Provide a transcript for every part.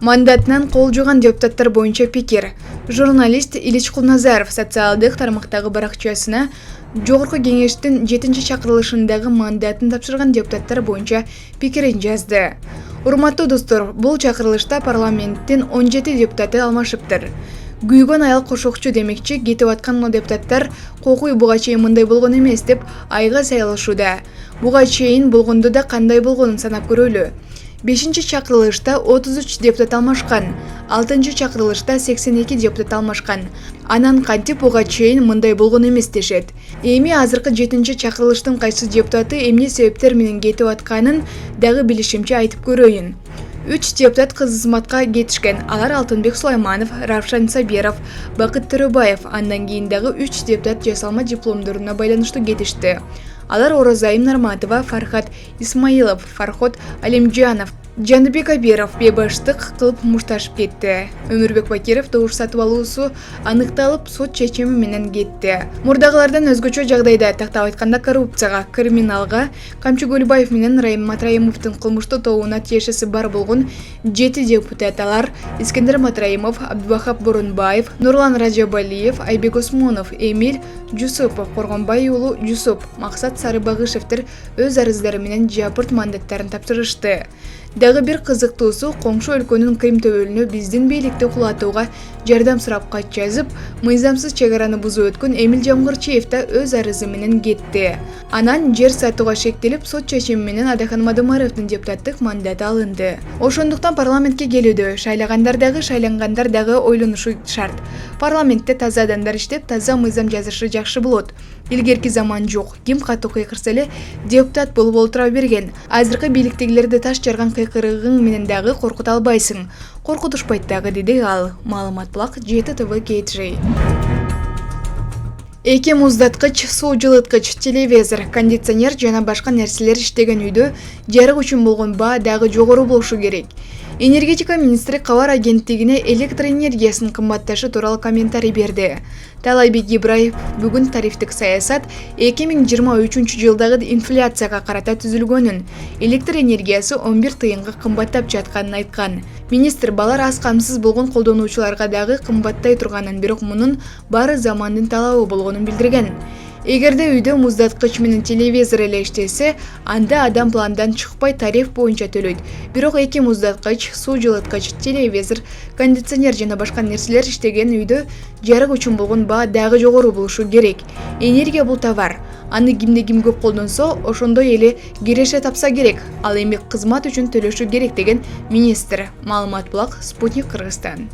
Мандатынан кол жуган депутаттар боюнча пикир. Журналист Ильич Кулназаров социалдык тармактагы баракчасына Жогорку кеңештин 7-чакырылышындагы мандатын тапшырган депутаттар боюнча пикирин жазды. Урматтуу достор, бул чакырылышта парламенттин 17 депутаты алмашыптыр. Күйгөн аял кошокчу демекчи, кетип аткан депутаттар кокуй буга чейин мындай болгон эмес деп айга сайлашууда. Буга чейин болгонду да кандай болгонун санап көрөлү. 5-чакырылышта 33 депутат алмашкан, 6-чакырылышта 82 депутат алмашкан. Анан кантип буга чейин мындай болгон эмес дешет. Эми азыркы 7-чакырылыштын кайсы депутаты эмне себептер менен кетип атканын дагы билишимче айтып көрөйүн. 3 депутат кызматка кетишкен. Алар Алтынбек Сулайманов, Равшан Сабиров, Бакыт Төрөбаев. Андан кийин дагы 3 депутат жасалма дипломдоруна байланыштуу кетишти. Алар Оразайым Нарматова, Фархат Исмаилов, Фархот Алимджанов, Жаныбек Абиров бейбаштык кылып мушташып кетти. Өмүрбек Бакиров добуш сатып алуусу аныкталып, сот чечими менен кетти. Мурдагылардан өзгөчө жагдайда, тактап айтканда коррупцияга, криминалга Камчы Көлбаев менен Райым Матраимовдун кылмыштуу тобуна тиешеси бар болгон 7 депутат алар: Искендер Матраимов, Абдубахап Борунбаев, Нурлан Ражабалиев, Айбек Осмонов, Эмиль Жусупов, Коргонбай уулу Жусуп, Максат Сарыбагышевтер өз арыздары менен жапырт мандаттарын тапшырышты. Дагы бир кызыктуусу, коңшу өлкөнүн Крим төбөлүнө биздин бийликти кулатууга жардам сурап кат жазып, мыйзамсыз чек араны бузуп өткөн Эмиль Жамгырчиев да өз арызы менен кетти. Анан жер сатууга шектелип, сот чечими менен Адахан Мадымаровдун депутаттык мандаты алынды. Ошондуктан парламентке келүүдө шайлагандар дагы ойлонушу шарт. Парламентте таза адамдар иштеп, таза мыйзам жазышы жакшы болот. Илгерки заман жок. Ким катуу кыйкырса эле депутат болуп олтура берген. Азыркы бийликтегилерди таш жарган кыйкырыгың менен дагы коркута албайсың. Коркутушпайт дагы, деди ал. Маалымат булак ЖТВ KG. Эки муздаткыч, суу жылыткыч, телевизор, кондиционер жана башка нерселер иштеген үйдө жарык үчүн болгон баа дагы жогору болушу керек. Энергетика министри Кабар агенттигине электр энергиясынын кымбатташы тууралуу комментарий берди. Талайбек Ибраев бүгүн тарифтик саясат 2023 жылдагы инфляцияга карата түзүлгөнүн, электр энергиясы 11 тыйынга кымбаттап жатканын айткан. Министр балар аз камсыз болгон колдонуучуларга дагы кымбаттай турганын, бирок мунун баары замандын талабы болгонун билдирген. Эгерде үйдө муздаткыч менен телевизор эле иштесе, анда адам пландан чыкпай тариф боюнча төлөйт. Бирок эки муздаткыч, суу жылыткыч, телевизор, кондиционер жана башка нерселер иштеген үйдө жарык үчүн болгон баа дагы жогору болушу керек. Энергия бул товар. Аны ким көп колдонсо, ошондой эле киреше тапса керек. Ал эми кызмат үчүн төлөшү керек, деген министр. Маалымат булак Спутник Кыргызстан.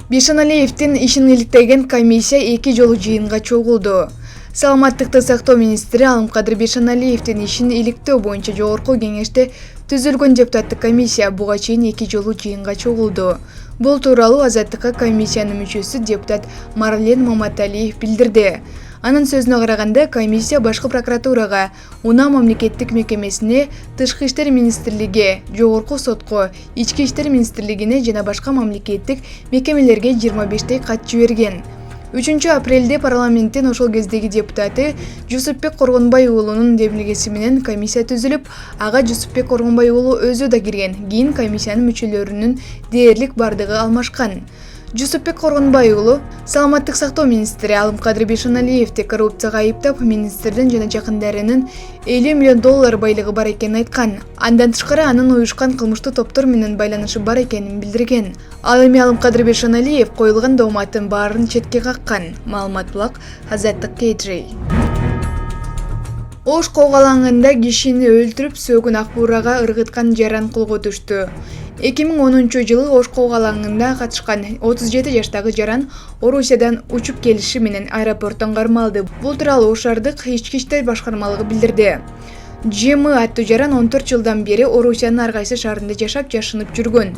Бишаналиевдин ишин иликтеген комиссия 2 жолу жыйынга чогулду. Саламаттыкты сактоо министри Алымкадыр Бишаналиевдин ишин иликтөө боюнча жогорку кеңеште түзүлгөн депутаттык комиссия буга чейин 2 жолу жыйынга чогулду. Бул тууралуу Азаттыкка комиссиянын мүчөсү депутат Марлен Маматалиев билдирди. Анын сөзүнө караганда, комиссия башкы прокуратурага, Унаа мамлекеттик мекемесине, Тышкы иштер министрлиги, Жогорку сотко, Ички иштер министрлигине жана башка мамлекеттик мекемелерге 25 кат жиберген. 3 апрелде парламенттин ошол кездеги депутаты Жусупбек Коргонбай уулунун демилгеси менен комиссия түзүлүп, ага Жусупбек Коргонбай уулу өзү да кирген. Кийин комиссиянын мүчөлөрүнүн дээрлик бардыгы алмашкан. Жусупбек Коргонбай уулу саламаттык сактоо министри Алымкадыр Бишаналиевди коррупцияга айыптап, министрдин жана жакындарынын $50 миллион байлыгы бар экенин айткан. Андан тышкары анын уюшкан кылмыштуу топтор менен байланышы бар экенин билдирген. Ал эми Алымкадыр Бишаналиев коюлган дооматтын баарын четке каккан. Маалымат булак Азаттык KG. Ош Когалаңында кишини өлтүрүп сөөгүн ак буурага ыргыткан жаран колго түштү. 2010 жылы Ош Когалаңында катышкан 37 жаштагы жаран Орусиядан учуп келиши менен аэропорттон кармалды. Бул тууралуу Ош шаардык ички иштер башкармалыгы билдирди. ЖМ аттуу жаран 14 жылдан бери Орусиянын ар кайсы шаарында жашап жашынып жүргөн.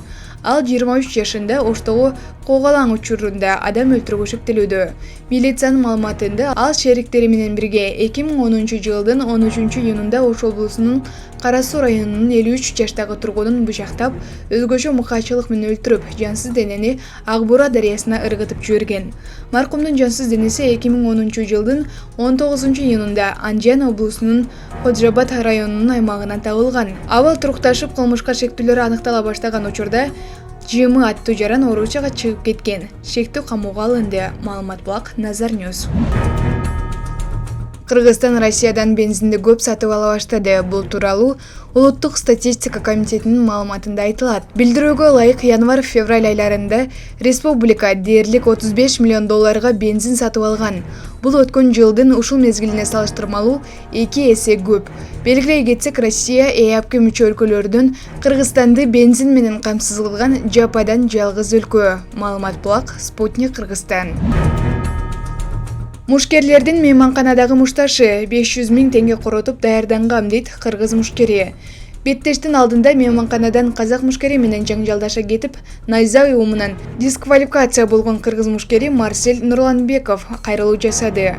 Ал 23 жашында Оштогу коголаң учурунда адам өлтүрүүгө шектелүүдө. Милициянын маалыматында ал шериктери менен бирге 2010 жылдын 13 июнунда Ош облусунун Кара Суу районунун 53 жаштагы тургунун бычактап, өзгөчө мыкаачылык менен өлтүрүп, жансыз денени Ак Бура дарыясына ыргытып жиберген. Маркумдун жансыз денеси 2010 жылдын 19 июнунда Анжан облусунун Коджабад районунун аймагынан табылган. Абал турукташып, кылмышка шектүүлөр аныктала баштаган учурда ЖМ аттуу жаран ооручага чыгып кеткен. Шектүү камоого алынды. Маалымат булак Назар Ньюс. Кыргызстан Россиядан бензинди көп сатып ала баштады. Бул тууралуу Улуттук статистика комитетинин маалыматында айтылат. Билдирүүгө ылайык, январь-февраль айларында республика дээрлик 35 миллион долларга бензин сатып алган. Бул өткөн жылдын ушул мезгилине салыштырмалуу 2 эсе көп. Белгилей кетсек, Россия ЭАПке мүчө өлкөлөрдүн Кыргызстанды бензин менен камсыз кылган жападан жалгыз өлкө. Маалымат булак Спутник Кыргызстан. Мушкерлердин мейманканадагы мушташы 500 000 теңге коротуп даярданган, дейт кыргыз мушкери. Беттештин алдында мейманканадан казак мушкери менен жаңжалдаша кетип, найза уюмунан дисквалификация болгон кыргыз мушкери Марсель Нурланбеков кайрылуу жасады.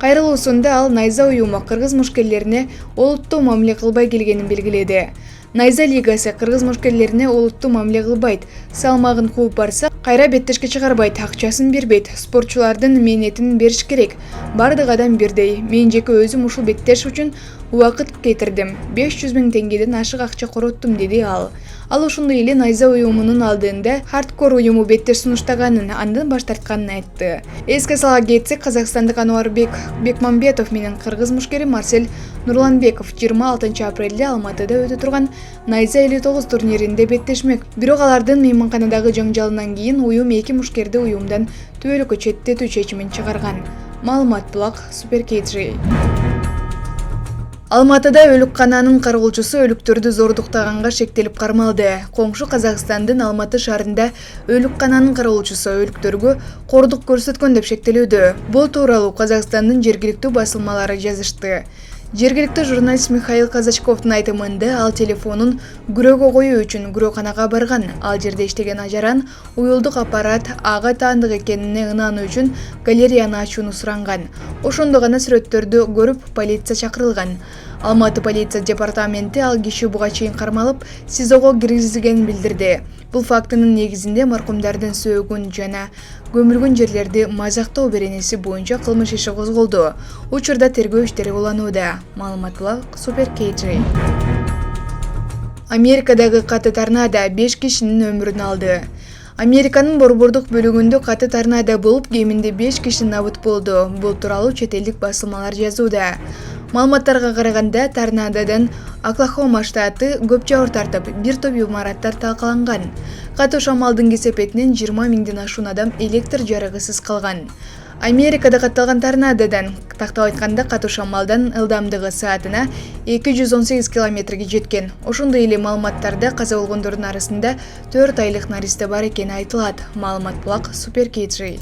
Кайрылуусунда ал найза уюму кыргыз мушкерлерине олуттуу мамиле кылбай келгенин белгиледи. Найза лигасы кыргыз мушкерлерине олуттуу мамиле кылбайт, салмагын кууп барса, кайра беттешке чыгарбайт, акчасын бербейт. Спортчулардын мээнетин бериш керек. Бардык адам бирдей. Мен жеке өзүм ушул беттеш үчүн убакыт кетирдим. 500 000 теңгеден ашык акча короттум, деди ал. Ал ошондой эле найза уюмунун алдында хардкор уюму беттеш сунуштаганын, андан баш тартканын айтты. Эске сала кетсек, казакстандык Ануарбек Бекмамбетов менен кыргыз мушкери Марсель Нурланбеков 26 апрелде Алматыда өтө турган найза 59 турниринде беттешмек. Бирок алардын мейманканадагы жаңжалынан кийин уюм 2 мушкерди уюмдан түбөлүккө четтетүү чечимин чыгарган. Маалымат булак Супер KG. Алматыда өлүккананын кароолчусу өлүктөрдү зордуктаганга шектелип кармалды. Коңшу Казакстандын Алматы шаарында өлүккананын кароолчусу өлүктөргө кордук көрсөткөн деп шектелүүдө. Бул тууралуу Казакстандын жергиликтүү басылмалары жазышты. Жергиликтүү журналист Михаил Казачковдун айтымында, ал телефонун күрөөгө коюу үчүн күрөканага барган. Ал жерде иштеген ажаран уюлдук аппарат ага таандык экенине ынануу үчүн галереяны ачууну суранган. Ошондо гана сүрөттөрдү көрүп, полиция чакырылган. Алматы полиция департаменти ал киши буга чейин кармалып, СИЗОго киргизилгенин билдирди. Бул фактынын негизинде маркумдардын сөөгүн жана көмүлгөн жерлерди мазактоо беренеси боюнча кылмыш иши козголду. Учурда тергөө иштери уланууда. Маалымат булак Супер KG. Америкадагы каты торнадо 5 кишинин өмүрүн алды. Американын борбордук бөлүгүндө каты торнадо болуп, кеминде 5 киши набыт болду. Бул тууралуу чет элдик басылмалар жазууда. Маалыматтарга караганда, торнадодон Оклахома штаты көп жабыр тартып, бир топ имараттар талкаланган. Катуу шамалдын кесепетинен 20 000ден ашуун адам электр жарыгысыз калган. Америкада катталган торнадодон, тактап айтканда, катуу шамалдын ылдамдыгы саатына 218 километрге жеткен. Ошондой эле маалыматтарда каза болгондордун арасында 4 айлык наристе бар экени айтылат. Маалымат булак Супер KG.